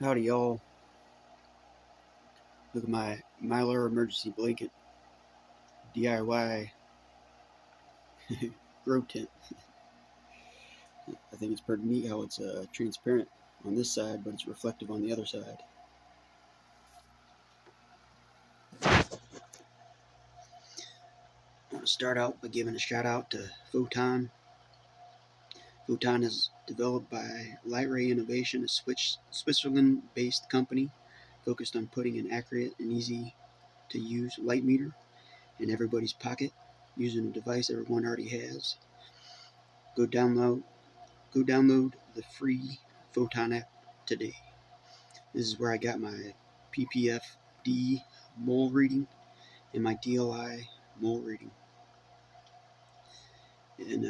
Howdy y'all. Look at my Mylar emergency blanket DIY grow tent. I think it's pretty neat how it's transparent on this side, but it's reflective on the other side. I want to start out by giving a shout out to Photon. Photon is developed by Light Ray Innovation, a Switzerland-based company focused on putting an accurate and easy to use light meter in everybody's pocket using a device everyone already has. Go download the free Photon app today. This is where I got my PPFD mole reading and my DLI mole reading. And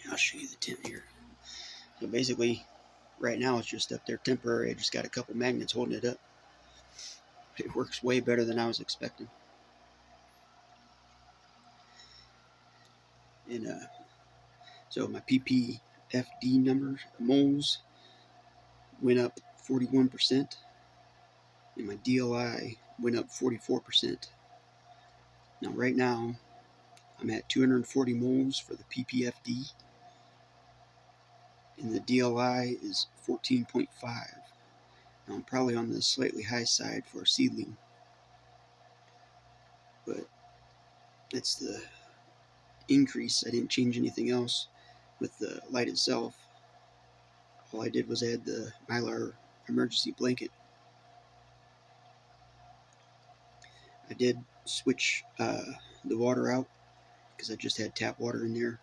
I'll show you the tent here. So basically, right now it's just up there temporary. I just got a couple magnets holding it up. It works way better than I was expecting. And so my PPFD numbers, moles, went up 41%, and my DLI went up 44%. Now right now, I'm at 240 moles for the PPFD, and the DLI is 14.5. Now I'm probably on the slightly high side for a seedling, but that's the increase. I didn't change anything else with the light itself. All I did was add the Mylar emergency blanket. I did switch the water out because I just had tap water in there,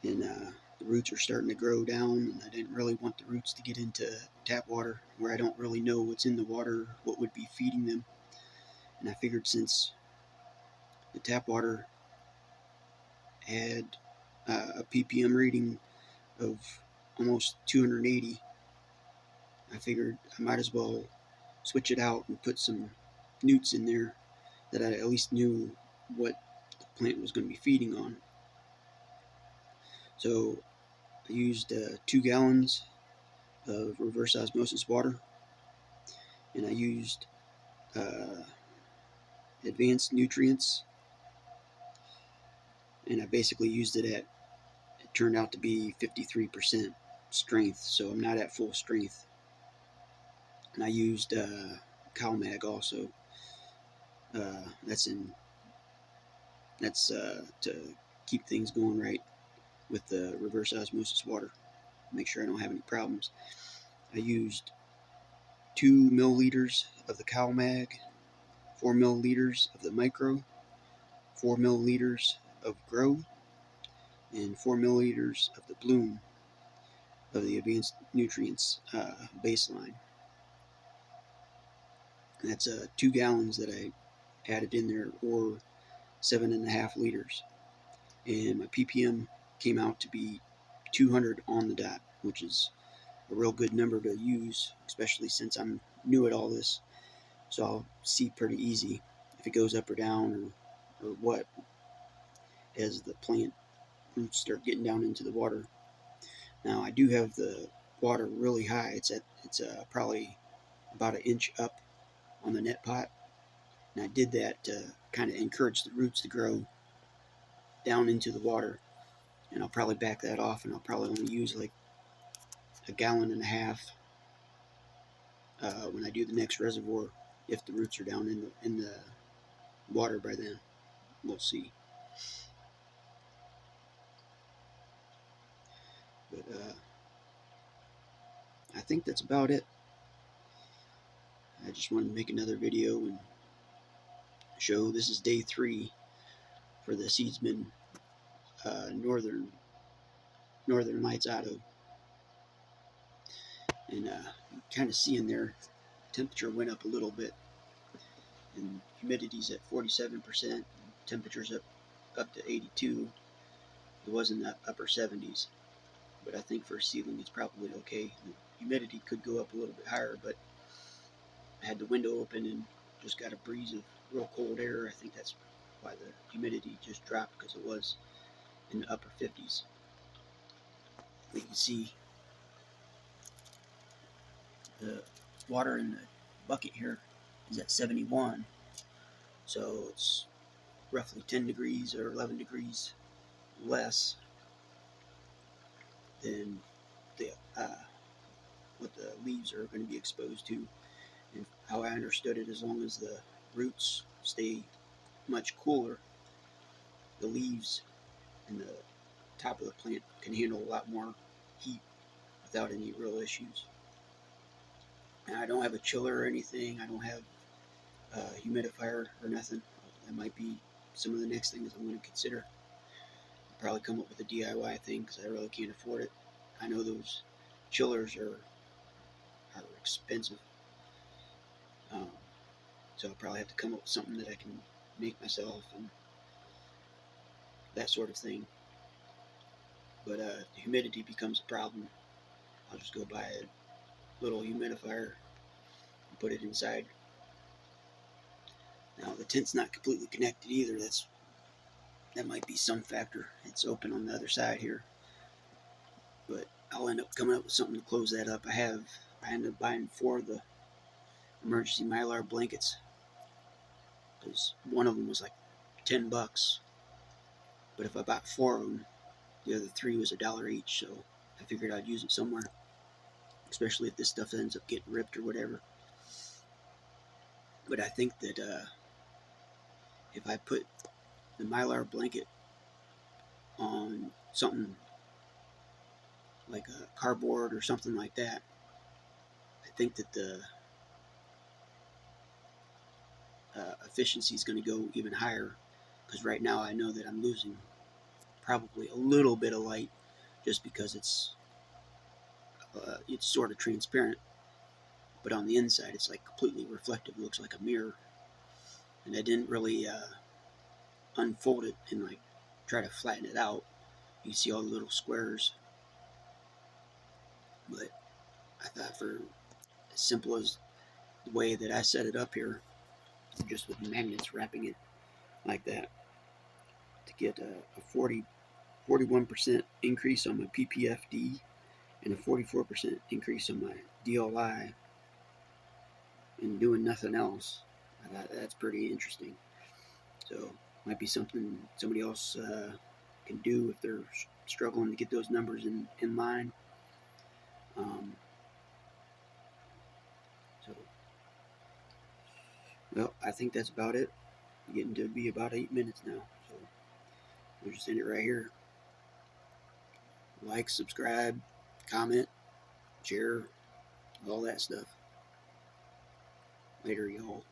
and the roots are starting to grow down, and I didn't really want the roots to get into tap water where I don't really know what's in the water, what would be feeding them. And I figured since the tap water had a ppm reading of almost 280, I figured I might as well switch it out and put some newts in there that I at least knew what the plant was going to be feeding on. So I used 2 gallons of reverse osmosis water, and I used advanced nutrients, and I basically used it at, it turned out to be 53% strength, so I'm not at full strength. And I used CalMag also. That's to keep things going right with the reverse osmosis water, make sure I don't have any problems. I used 2 milliliters of the CalMag, 4 milliliters of the Micro, 4 milliliters of Grow, and 4 milliliters of the Bloom of the advanced nutrients baseline. And that's 2 gallons that I added in there, or 7.5 liters. And my ppm came out to be 200 on the dot, which is a real good number to use, especially since I'm new at all this. So I'll see pretty easy if it goes up or down, or what, as the plant roots start getting down into the water. Now I do have the water really high. It's probably about an inch up on the net pot, and I did that to kind of encourage the roots to grow down into the water. And I'll probably back that off, and I'll probably only use like 1.5 gallons when I do the next reservoir, if the roots are down in the water by then. We'll see. But I think that's about it. I just wanted to make another video and show this is day 3 for the Seedsman Northern Lights Auto. And you kind of see in there, temperature went up a little bit, and humidity's at 47%, temperature's up to 82. It was in the upper 70s, but I think for a seedling it's probably okay. The humidity could go up a little bit higher, but I had the window open and just got a breeze of real cold air. I think that's why the humidity just dropped, because it was in the upper 50s. You can see the water in the bucket here is at 71, so it's roughly 10 degrees or 11 degrees less than the what the leaves are going to be exposed to. And how I understood it, as long as the roots stay much cooler, the leaves and the top of the plant can handle a lot more heat without any real issues. And I don't have a chiller or anything. I don't have a humidifier or nothing. That might be some of the next things I'm going to consider. I'll probably come up with a DIY thing because I really can't afford it. I know those chillers are expensive. So I'll probably have to come up with something that I can make myself and that sort of thing. But the humidity becomes a problem. I'll just go buy a little humidifier and put it inside. Now the tent's not completely connected either. That might be some factor. It's open on the other side here, but I'll end up coming up with something to close that up. I ended up buying 4 of the emergency Mylar blankets because one of them was like $10. But if I bought 4 of them, the other 3 was $1 each. So I figured I'd use it somewhere, especially if this stuff ends up getting ripped or whatever. But I think that if I put the Mylar blanket on something like a cardboard or something like that, I think that the efficiency is going to go even higher, because right now I know that I'm losing probably a little bit of light just because it's sort of transparent, but on the inside it's like completely reflective. It looks like a mirror, and I didn't really unfold it and like try to flatten it out. You see all the little squares, but I thought for as simple as the way that I set it up here, just with magnets wrapping it like that, to get a 41% increase on my PPFD and a 44% increase on my DLI, and doing nothing else. I thought that's pretty interesting. So might be something somebody else can do if they're struggling to get those numbers in line. So, well, I think that's about it. Getting to be about 8 minutes now, so we'll just end it right here. Like, subscribe, comment, share, all that stuff. Later, y'all.